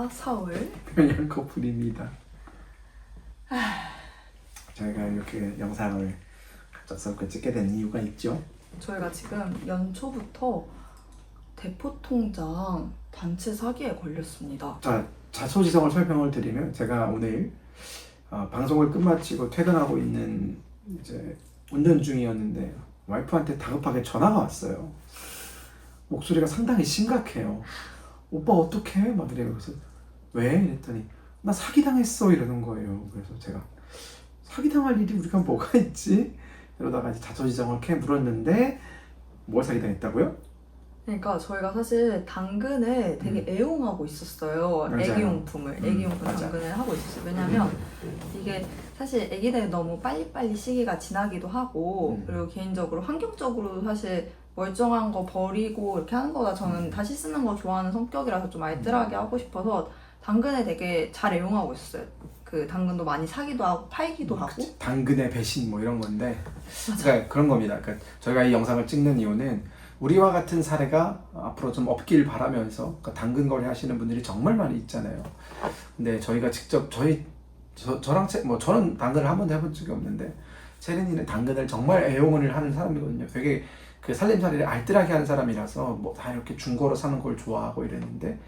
서울 평양 커플입니다. 저희가 이렇게 영상을 갑작스럽게 찍게 된 이유가 있죠. 저희가 지금 연초부터 대포통장 단체 사기에 걸렸습니다. 자, 자초지종을 설명을 드리면 제가 오늘 방송을 끝마치고 퇴근하고 있는 이제 운전 중이었는데 와이프한테 다급하게 전화가 왔어요. 목소리가 상당히 심각해요. 오빠 어떡해? 막 이래요. 그래서 왜? 이랬더니 나 사기당했어 이러는 거예요. 그래서 제가 사기당할 일이 우리가 뭐가 있지? 이러다가 이제 자초지종을 캐 물었는데 뭘 사기당했다고요? 그러니까 저희가 사실 당근을 되게 애용하고 있었어요. 맞아요. 애기용품을 애기용품 맞아. 당근을 하고 있었어요. 왜냐면 이게 사실 애기들이 너무 빨리빨리 시기가 지나기도 하고 그리고 개인적으로 환경적으로 사실 멀쩡한 거 버리고 이렇게 하는 거보다 저는 다시 쓰는 거 좋아하는 성격이라서 좀 알뜰하게 하고 싶어서 당근을 되게 잘 애용하고 있었어요. 그 당근도 많이 사기도 하고 팔기도 하고. 그치. 당근의 배신 뭐 이런 건데 그러니까 그런 겁니다. 그러니까 저희가 이 영상을 찍는 이유는 우리와 같은 사례가 앞으로 좀 없길 바라면서 그러니까 당근 거래 하시는 분들이 정말 많이 있잖아요. 근데 저희가 직접 저랑 저는 당근을 한 번도 해본 적이 없는데 채린이는 당근을 정말 애용을 하는 사람이거든요. 되게 그 살림살이를 알뜰하게 하는 사람이라서 뭐 다 이렇게 중고로 사는 걸 좋아하고 이랬는데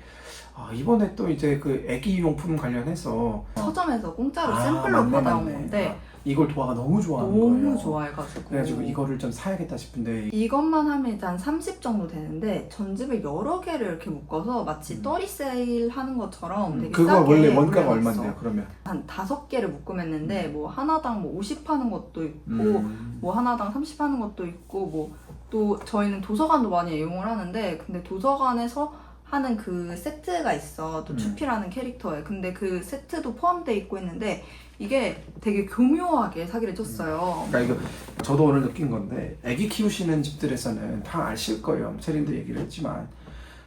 이번에 또 이제 그 애기 용품 관련해서 서점에서 공짜로 샘플로 받아온 건데 이걸 도화가 너무 좋아하는 너무 거예요. 좋아해가지고 그래가지고 이거를 좀 사야겠다 싶은데 이것만 하면 일단 30 정도 되는데 전집을 여러 개를 이렇게 묶어서 마치 떨이 세일 하는 것처럼 되게 그거 싸게 원래 원가가 올려놨어. 얼마인데요? 그러면 한 5개를 묶음했는데 뭐 하나당 뭐 50 하는 것도 있고 뭐 하나당 30 하는 것도 있고 뭐 또 저희는 도서관도 많이 이용을 하는데 근데 도서관에서 하는 그 세트가 있어. 또 추피라는 캐릭터에. 근데 그 세트도 포함되어 있고 있는데 이게 되게 교묘하게 사기를 쳤어요. 그러니까 이거 저도 오늘 느낀 건데 애기 키우시는 집들에서는 다 아실 거예요. 체린도 얘기를 했지만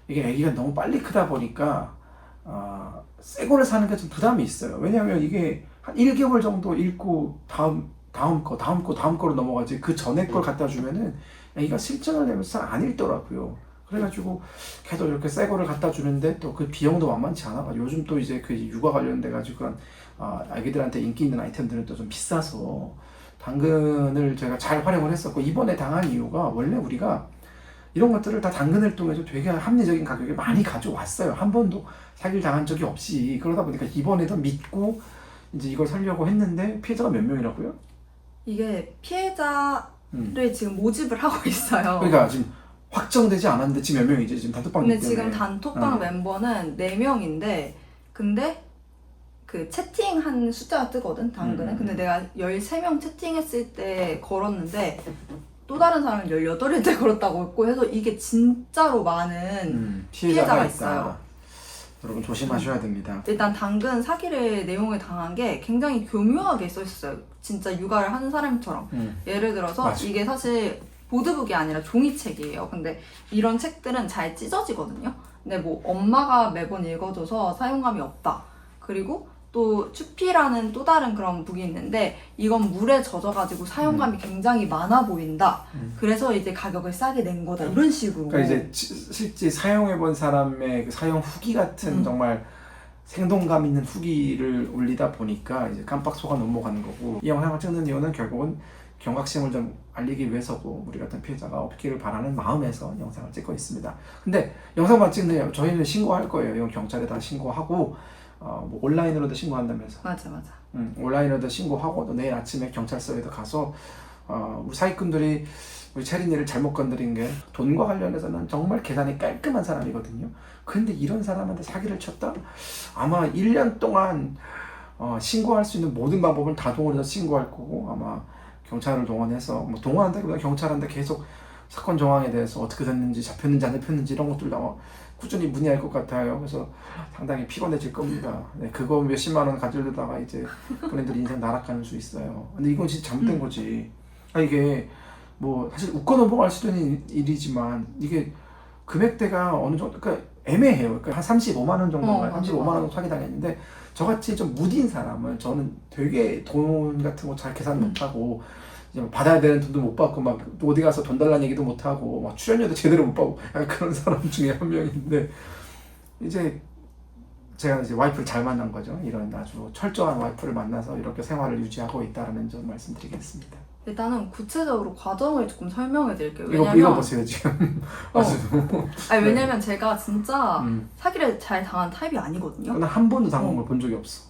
이게 애기가 너무 빨리 크다 보니까 새 거를 사는 게 좀 부담이 있어요. 왜냐하면 이게 한 1개월 정도 읽고 다음 거로 넘어가지 그 전에 걸 갖다 주면은 애기가 실증을 내면서 안 읽더라고요. 그래가지고 계속 이렇게 새 거를 갖다 주는데 또 그 비용도 만만치 않아. 요즘 또 이제 그 육아 관련돼 가지고 그런 아기들한테 인기 있는 아이템들은 또 좀 비싸서 당근을 제가 잘 활용을 했었고 이번에 당한 이유가 원래 우리가 이런 것들을 다 당근을 통해서 되게 합리적인 가격에 많이 가져왔어요. 한 번도 사기를 당한 적이 없이. 그러다 보니까 이번에도 믿고 이제 이걸 살려고 했는데 피해자가 몇 명이라고요? 이게 피해자를 지금 모집을 하고 있어요. 그러니까 지금 확정되지 않았는데 지금 몇 명이지? 지금 단톡방 근데 때문에. 지금 단톡방 멤버는 4명인데 근데 그 채팅한 숫자가 뜨거든 당근에. 근데 내가 13명 채팅했을 때 걸었는데 또 다른 사람은 18일 때 걸었다고 했고 해서 이게 진짜로 많은 피해자가 있어요. 여러분 조심하셔야 됩니다. 일단 당근 사기를 내용을 당한 게 굉장히 교묘하게 써있어요. 진짜 육아를 하는 사람처럼. 예를 들어서 맞아. 이게 사실 보드북이 아니라 종이책이에요. 근데 이런 책들은 잘 찢어지거든요. 근데 뭐 엄마가 매번 읽어줘서 사용감이 없다. 그리고 또 추피라는 또 다른 그런 북이 있는데 이건 물에 젖어가지고 사용감이 굉장히 많아 보인다. 그래서 이제 가격을 싸게 낸 거다. 이런 식으로. 그러니까 이제 실제 사용해본 사람의 그 사용 후기 같은 정말 생동감 있는 후기를 올리다 보니까 이제 깜빡 속아 넘어가는 거고 이 영상을 찍는 이유는 결국은 경각심을 좀 알리기 위해서고 우리 같은 피해자가 없기를 바라는 마음에서 영상을 찍고 있습니다. 근데 영상만 찍네요. 저희는 신고할 거예요. 이건 경찰에다 신고하고 뭐 온라인으로도 신고한다면서. 맞아. 온라인으로도 신고하고 또 내일 아침에 경찰서에도 가서 우리 사기꾼들이 우리 채린이를 잘못 건드린 게 돈과 관련해서는 정말 계산이 깔끔한 사람이거든요. 근데 이런 사람한테 사기를 쳤다? 아마 1년 동안 신고할 수 있는 모든 방법을 다 동원해서 신고할 거고 아마 경찰을 동원해서 뭐 동원한다기보다 경찰한테 계속 사건 정황에 대해서 어떻게 됐는지 잡혔는지 안 잡혔는지 이런 것들 나와 꾸준히 문의할 것 같아요. 그래서 상당히 피곤해질 겁니다. 네, 그거 몇십만 원 가지려다가 이제 본인들 인생 날아가는 수 있어요. 근데 이건 진짜 잘못된 거지. 이게 뭐 사실 웃고 넘어갈 수도 있는 일이지만 이게 금액대가 어느 정도 그러니까 애매해요. 그러니까 한 35만 원 정도인가요? 35만 원 사기 당했는데 저같이 좀 무딘 사람은 저는 되게 돈 같은 거 잘 계산 못하고 이제 받아야 되는 돈도 못 받고 막 어디 가서 돈 달라는 얘기도 못 하고 막 출연료도 제대로 못 받고 약간 그런 사람 중에 한 명인데 이제 제가 이제 와이프를 잘 만난 거죠. 이런 아주 철저한 와이프를 만나서 이렇게 생활을 유지하고 있다는 점 말씀드리겠습니다. 일단은 구체적으로 과정을 조금 설명해 드릴게요. 이거 보세요 지금. 아주 아니 왜냐면 제가 진짜 음. 사기를 잘 당한 타입이 아니거든요. 난 한 번도 당한 걸 본 적이 없어.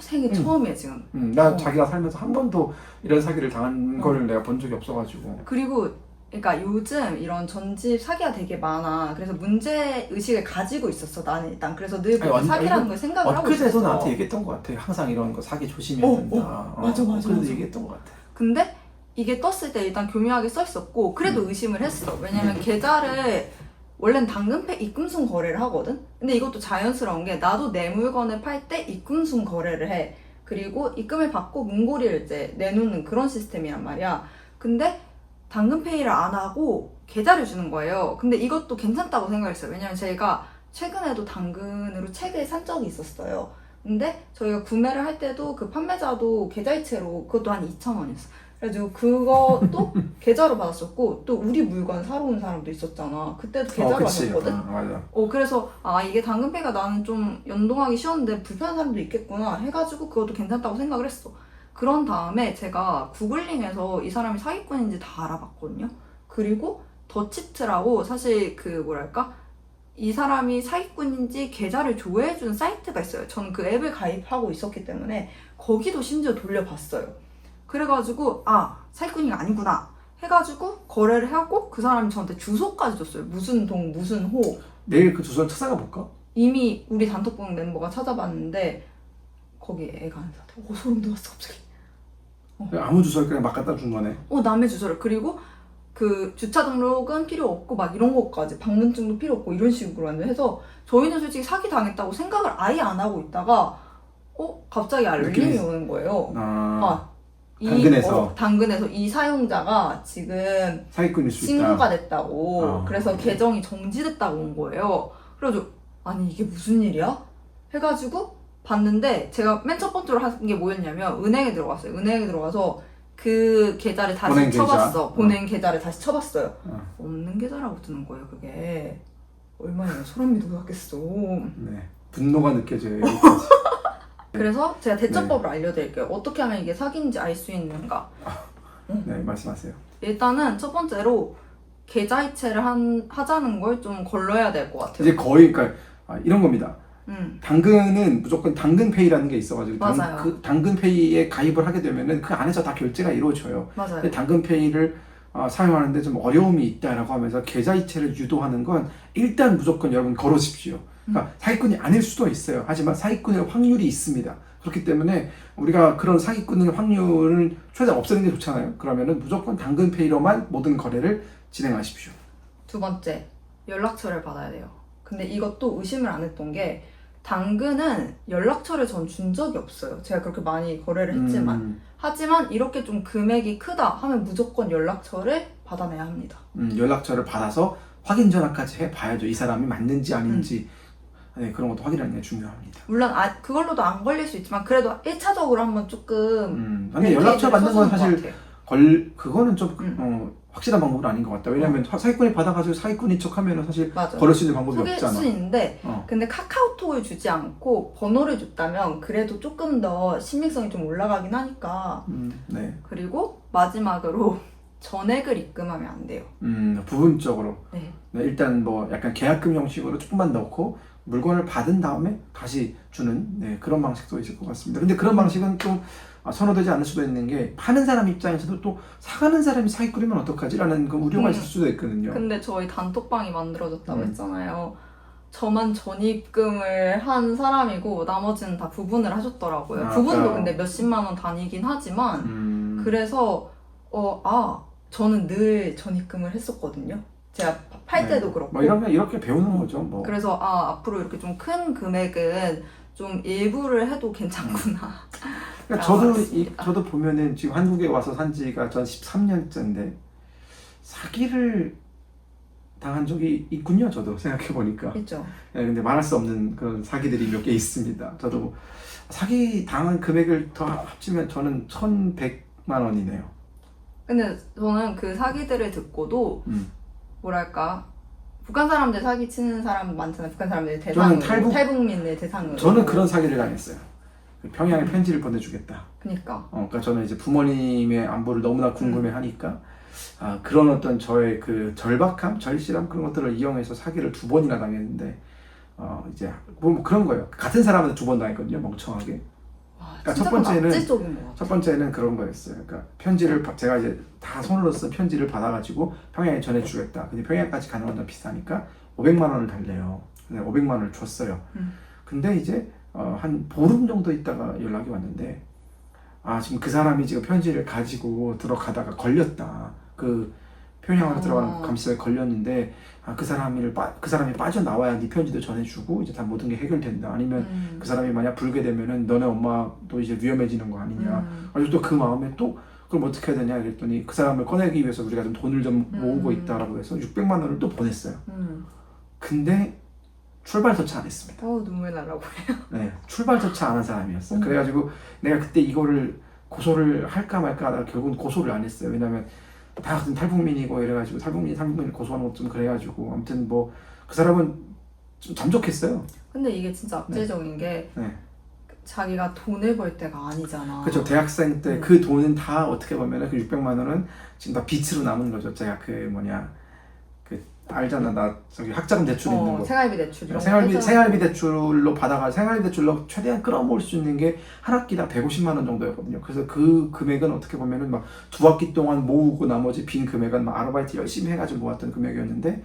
생애 처음이에요 지금. 나 자기가 살면서 한 번도 이런 사기를 당한 걸 내가 본 적이 없어가지고. 그리고 그러니까 요즘 이런 전집 사기가 되게 많아. 그래서 문제 의식을 가지고 있었어 나는 일단. 그래서 늘 사기라는 걸 생각을 하고 있었어. 엊그제도 나한테 얘기했던 것 같아. 항상 이런 거 사기 조심해야 된다. 맞아. 그래도 얘기했던 것 같아. 근데 이게 떴을 때 일단 교묘하게 써 있었고 그래도 의심을 했어. 왜냐면 계좌를 원래는 당근페 입금순 거래를 하거든. 근데 이것도 자연스러운 게 나도 내 물건을 팔 때 입금순 거래를 해. 그리고 입금을 받고 문고리를 이제 내놓는 그런 시스템이란 말이야. 근데 당근페이를 안 하고 계좌를 주는 거예요. 근데 이것도 괜찮다고 생각했어요. 왜냐면 제가 최근에도 당근으로 책을 산 적이 있었어요. 근데 저희가 구매를 할 때도 그 판매자도 계좌이체로 그것도 한 2,000원이었어. 그래가지고 그것도 계좌로 받았었고 또 우리 물건 사러 온 사람도 있었잖아. 그때도 계좌로 받았거든. 맞아. 그래서 이게 당근페이가 나는 좀 연동하기 쉬웠는데 불편한 사람도 있겠구나 해가지고 그것도 괜찮다고 생각을 했어. 그런 다음에 제가 구글링에서 이 사람이 사기꾼인지 다 알아봤거든요. 그리고 더치트라고 사실 그 뭐랄까 이 사람이 사기꾼인지 계좌를 조회해주는 사이트가 있어요. 저는 그 앱을 가입하고 있었기 때문에 거기도 심지어 돌려봤어요. 그래가지고 사기꾼이 아니구나 해가지고 거래를 하고 그 사람이 저한테 주소까지 줬어요. 무슨 동 무슨 호. 내일 그 주소를 찾아가 볼까? 이미 우리 단톡방 멤버가 찾아봤는데 거기 애가 안 사대. 소름 돋았어 갑자기. 아무 주소를 그냥 막 갖다 준 거네. 남의 주소를. 그리고 그 주차 등록은 필요 없고 막 이런 것까지 방문증도 필요 없고 이런 식으로 해서 저희는 솔직히 사기 당했다고 생각을 아예 안 하고 있다가 갑자기 알림이 오는 거예요. 당근에서 이 사용자가 지금 사기꾼일 수 있다. 신고가 됐다고. 그래서 계정이 정지됐다고 온 거예요. 그래가지고 아니 이게 무슨 일이야? 해가지고 봤는데 제가 맨 첫 번째로 한 게 뭐였냐면 은행에 들어갔어요. 은행에 들어가서 그 계좌를 다시 쳐봤어. 본인 계좌를 다시 쳐봤어요. 없는 계좌라고 뜨는 거예요. 그게 얼마나 소름이 돋았겠어. 네, 분노가 느껴져요. 그래서 제가 대처법을 알려드릴게요. 어떻게 하면 이게 사기인지 알 수 있는가. 네, 말씀하세요. 일단은 첫 번째로 계좌이체를 하자는 걸 좀 걸러야 될 것 같아요. 이제 거의 그러니까 이런 겁니다. 당근은 무조건 당근페이라는 게 있어가지고 그 당근페이에 가입을 하게 되면은 그 안에서 다 결제가 이루어져요. 맞아요. 근데 당근페이를 사용하는데 좀 어려움이 있다라고 하면서 계좌이체를 유도하는 건 일단 무조건 여러분 걸으십시오. 그러니까 사기꾼이 아닐 수도 있어요. 하지만 사기꾼의 확률이 있습니다. 그렇기 때문에 우리가 그런 사기꾼의 확률을 최대한 없애는 게 좋잖아요. 그러면은 무조건 당근페이로만 모든 거래를 진행하십시오. 두 번째, 연락처를 받아야 돼요. 근데 이것도 의심을 안 했던 게 당근은 연락처를 전 준 적이 없어요. 제가 그렇게 많이 거래를 했지만 하지만 이렇게 좀 금액이 크다 하면 무조건 연락처를 받아내야 합니다. 연락처를 받아서 확인 전화까지 해봐야죠. 이 사람이 맞는지 아닌지. 네, 그런 것도 확인하는 게 중요합니다. 물론 그걸로도 안 걸릴 수 있지만 그래도 1차적으로 한번 조금 근데 연락처 받는 건 사실 그거는 좀 확실한 방법은 아닌 것 같다. 왜냐면 사기꾼이 받아가지고 사기꾼인 척하면 사실 걸을 수 있는 방법이 없잖아. 속일 수 있는데 근데 카카오톡을 주지 않고 번호를 줬다면 그래도 조금 더 신빙성이 좀 올라가긴 하니까. 네. 그리고 마지막으로 전액을 입금하면 안 돼요. 부분적으로. 네. 네, 일단 뭐 약간 계약금 형식으로 조금만 넣고 물건을 받은 다음에 다시 주는 그런 방식도 있을 것 같습니다. 근데 그런 방식은 좀 선호되지 않을 수도 있는 게 파는 사람 입장에서도 또 사가는 사람이 사기꾼이면 어떡하지? 라는 그 우려가 있을 수도 있거든요. 근데 저희 단톡방이 만들어졌다고 했잖아요. 저만 전입금을 한 사람이고 나머지는 다 부분을 하셨더라고요. 부분도 근데 몇십만 원 단위긴 하지만 그래서 저는 늘 전입금을 했었거든요. 제가 팔 때도 그렇고. 뭐 이렇게 배우는 거죠. 뭐. 그래서 앞으로 이렇게 좀 큰 금액은 좀 일부를 해도 괜찮구나. 그러니까 저도 보면은 지금 한국에 와서 산 지가 전 13년째인데 사기를 당한 적이 있군요. 저도 생각해 보니까. 있죠. 네, 근데 말할 수 없는 그런 사기들이 몇 개 있습니다. 저도 사기 당한 금액을 더 합치면 저는 1,100만 원이네요. 근데 저는 그 사기들을 듣고도 뭐랄까 북한 사람들 사기치는 사람 많잖아요. 북한 사람들 대상으로, 탈북민들 대상으로. 저는 그런 사기를 당했어요. 평양에 편지를 보내주겠다. 그러니까 저는 이제 부모님의 안부를 너무나 궁금해하니까 그런 어떤 저의 그 절박함, 절실함 그런 것들을 이용해서 사기를 2번이나 당했는데 이제 뭐 그런 거예요. 같은 사람한테 2번 당했거든요, 멍청하게. 그러니까 첫 번째는 그런 거였어요. 그러니까 편지를 제가 이제 다 손으로 쓴 편지를 받아가지고 평양에 전해주겠다. 근데 평양까지 가는 건 좀 비싸니까 500만 원을 달래요. 근데 500만 원을 줬어요. 근데 이제 한 보름 정도 있다가 연락이 왔는데 지금 그 사람이 지금 편지를 가지고 들어가다가 걸렸다. 그 평양으로 들어가는 감시소에 걸렸는데 그 사람이 빠져나와야 네 편지도 전해주고 이제 다 모든 게 해결된다. 아니면 그 사람이 만약 불게 되면은 너네 엄마도 이제 위험해지는 거 아니냐. 그래서 또 그 마음에 또 그럼 어떻게 해야 되냐 그랬더니 그 사람을 꺼내기 위해서 우리가 좀 돈을 좀 모으고 있다라고 해서 600만 원을 또 보냈어요. 근데 출발조차 안 했습니다. 눈물 나라고 해요. 네, 출발조차 안 한 사람이었어요. 그래가지고 내가 그때 이거를 고소를 할까 말까 하다가 결국은 고소를 안 했어요. 왜냐면 다 같은 탈북민이고 이래가지고 탈북민을 고소하는 것 좀 그래가지고 아무튼 뭐 그 사람은 좀 잠적했어요. 근데 이게 진짜 악재적인 게 자기가 돈을 벌 때가 아니잖아. 그렇죠. 대학생 때 그 돈은 다 어떻게 보면은 그 600만 원은 지금 다 빚으로 남은 거죠. 제가 알잖아. 나 저기 학자금 대출 있는 거. 생활비 대출 이런 생활비 대출로 받아가 생활비 대출로 최대한 끌어모을 수 있는 게 한 학기당 150만 원 정도였거든요. 그래서 그 금액은 어떻게 보면은 막 2학기 동안 모으고 나머지 빈 금액은 막 아르바이트 열심히 해가지고 모았던 금액이었는데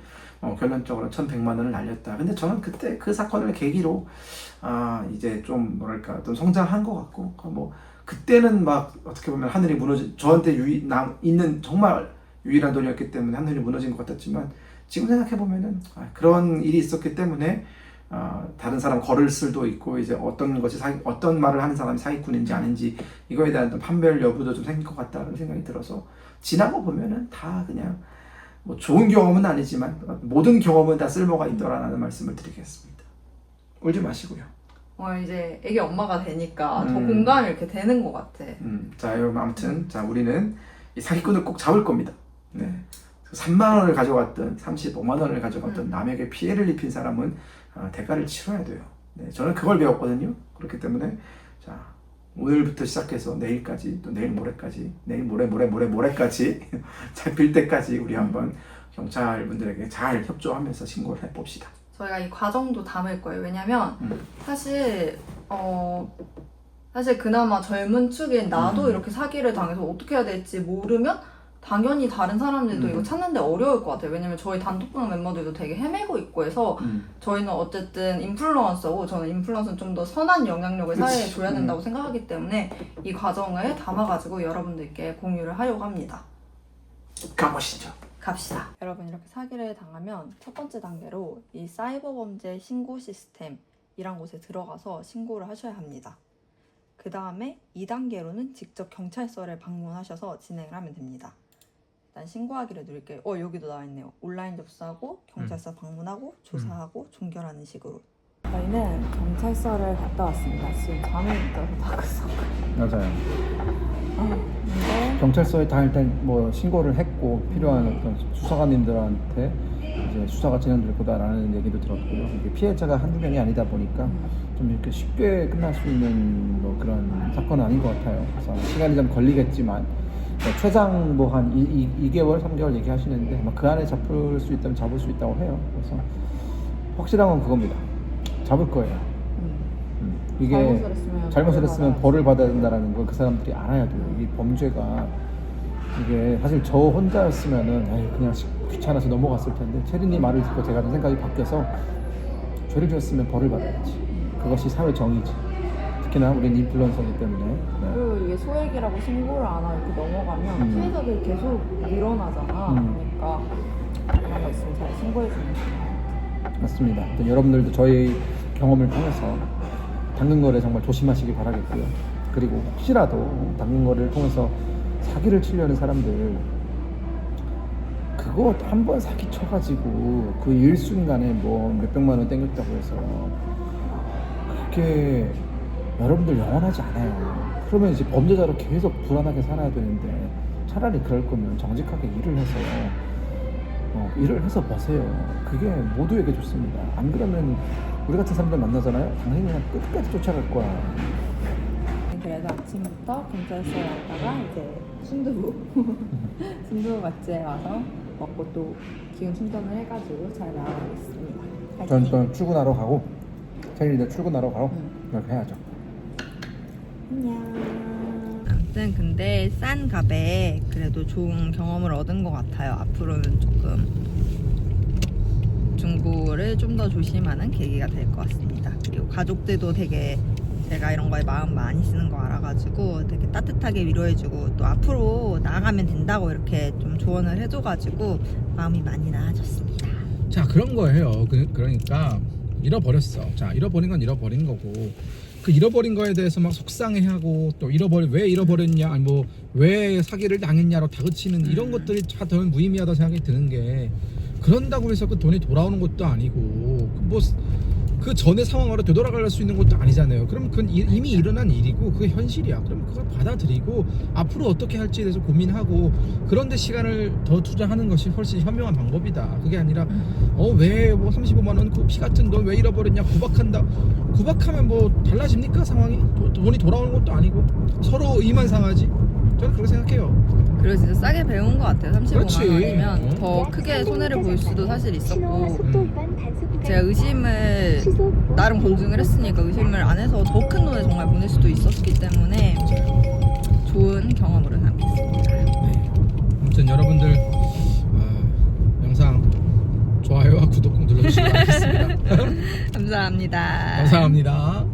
결론적으로 1,100만 원을 날렸다. 근데 저는 그때 그 사건을 계기로 이제 좀 뭐랄까 좀 성장한 것 같고 뭐 그때는 막 어떻게 보면 하늘이 저한테 있는 정말 유일한 돈이었기 때문에 하늘이 무너진 것 같았지만 지금 생각해보면은 그런 일이 있었기 때문에 다른 사람 걸을 수도 있고 이제 어떤 말을 하는 사람이 사기꾼인지 아닌지 이거에 대한 좀 판별 여부도 좀 생길 것 같다는 생각이 들어서 지나고 보면은 다 그냥 뭐 좋은 경험은 아니지만 모든 경험은 다 쓸모가 있더라라는 말씀을 드리겠습니다. 울지 마시고요. 이제 애기 엄마가 되니까 더 공감이 이렇게 되는 것 같아. 자 여러분 아무튼 우리는 이 사기꾼을 꼭 잡을 겁니다. 네. 3만 원을 가져갔든 35만 원을 가져갔든 남에게 피해를 입힌 사람은 대가를 치러야 돼요. 네, 저는 그걸 배웠거든요. 그렇기 때문에 자 오늘부터 시작해서 내일까지 또 내일 모레까지 내일 모레까지 잡힐 때까지 우리 한번 경찰분들에게 잘 협조하면서 신고를 해봅시다. 저희가 이 과정도 담을 거예요. 왜냐면 사실 그나마 젊은 축인 나도 이렇게 사기를 당해서 어떻게 해야 될지 모르면 당연히 다른 사람들도 이거 찾는데 어려울 것 같아요. 왜냐면 저희 단톡방 멤버들도 되게 헤매고 있고 해서 저희는 어쨌든 인플루언서고 저는 인플루언서는 좀 더 선한 영향력을 사회에 줘야 된다고 생각하기 때문에 이 과정을 담아가지고 여러분들께 공유를 하려고 합니다. 가보시죠. 갑시다. 여러분 이렇게 사기를 당하면 첫 번째 단계로 이 사이버 범죄 신고 시스템이란 곳에 들어가서 신고를 하셔야 합니다. 그 다음에 2단계로는 직접 경찰서를 방문하셔서 진행을 하면 됩니다. 일단 신고하기를 누릴게요. 여기도 나와있네요. 온라인 접수하고 경찰서 방문하고 조사하고 종결하는 식으로. 저희는 경찰서를 갔다 왔습니다. 지금 잠을 못 자서 다크서클. 맞아요. 근데 경찰서에 다 일단 뭐 신고를 했고 필요한 어떤 수사관님들한테 이제 수사가 진행될 거다라는 얘기도 들었고요. 이게 피해자가 한두 명이 아니다 보니까 좀 이렇게 쉽게 끝날 수 있는 뭐 그런 사건은 아닌 것 같아요. 그래서 시간이 좀 걸리겠지만 최장 뭐 한 2개월, 3개월 얘기하시는데 그 안에 잡을 수 있다면 잡을 수 있다고 해요. 그래서 확실한 건 그겁니다. 잡을 거예요. 이게 잘못을 했으면 벌을 받아야 된다는 걸 그 사람들이 알아야 돼요. 이 범죄가 이게 사실 저 혼자였으면은 그냥 귀찮아서 넘어갔을 텐데 체리님 말을 듣고 제가 좀 생각이 바뀌어서 죄를 지었으면 벌을 받아야지. 그것이 사회 정의지. 특히나 우리는 인플루언서이기 때문에. 네. 그리고 이게 소액이라고 신고를 안 하고 이렇게 넘어가면 피해자들이 계속 늘어나잖아. 그러니까 그런 거 있으면 잘 신고해주는 게 맞습니다. 여러분들도 저희 경험을 통해서 당근거래 정말 조심하시기 바라겠고요. 그리고 혹시라도 당근거래를 통해서 사기를 치려는 사람들 그거 한 번 사기 쳐가지고 그 일순간에 뭐 몇백만 원 땡겼다고 해서 그게 여러분들 영원하지 않아요. 그러면 이제 범죄자로 계속 불안하게 살아야 되는데 차라리 그럴 거면 정직하게 일을 해서 일을 해서 버세요. 그게 모두에게 좋습니다. 안 그러면 우리 같은 사람들 만나잖아요. 당신이 그냥 끝까지 쫓아갈 거야. 그래서 아침부터 경찰서에 왔다가 이제 순두부 순두부 맛집에 와서 먹고 또 기운 충전을 해가지고 잘 나가겠습니다. 전 출근하러 가고 체린이도 출근하러 가고 이렇게 해야죠. 안녕. 아무튼 근데 싼 값에 그래도 좋은 경험을 얻은 것 같아요. 앞으로는 조금 중고를 좀 더 조심하는 계기가 될 것 같습니다. 그리고 가족들도 되게 제가 이런 거에 마음 많이 쓰는 거 알아가지고 되게 따뜻하게 위로해주고 또 앞으로 나아가면 된다고 이렇게 좀 조언을 해줘가지고 마음이 많이 나아졌습니다. 자, 그런 거예요. 그러니까 잃어버렸어. 자, 잃어버린 건 잃어버린 거고, 그 잃어버린 거에 대해서 막 속상해하고 또 왜 잃어버렸냐, 아니 뭐 왜 사기를 당했냐로 다그치는 이런 것들이 다 더 무의미하다 생각이 드는 게, 그런다고 해서 그 돈이 돌아오는 것도 아니고 뭐 그 전의 상황으로 되돌아갈 수 있는 것도 아니잖아요. 그럼 그건 이미 일어난 일이고 그게 현실이야. 그럼 그걸 받아들이고 앞으로 어떻게 할지에 대해서 고민하고, 그런데 시간을 더 투자하는 것이 훨씬 현명한 방법이다. 그게 아니라 왜 뭐 35만 원 그 피 같은 돈 왜 잃어버렸냐 구박한다. 구박하면 뭐 달라집니까 상황이? 돈이 돌아오는 것도 아니고 서로 의만 상하지. 저는 그렇게 생각해요. 그리고 진짜 싸게 배운 것 같아요. 35만 그렇지. 원이면 더 크게 손해를 볼 수도 사실 있었고, 제가 의심을 나름 검증을 했으니까 의심을 안 해서 더 큰 돈을 정말 보낼 수도 있었기 때문에 좋은 경험으로 삼겠습니다. 아무튼 여러분들 영상 좋아요와 구독 꼭 눌러주시기 바라겠습니다. 감사합니다. 감사합니다.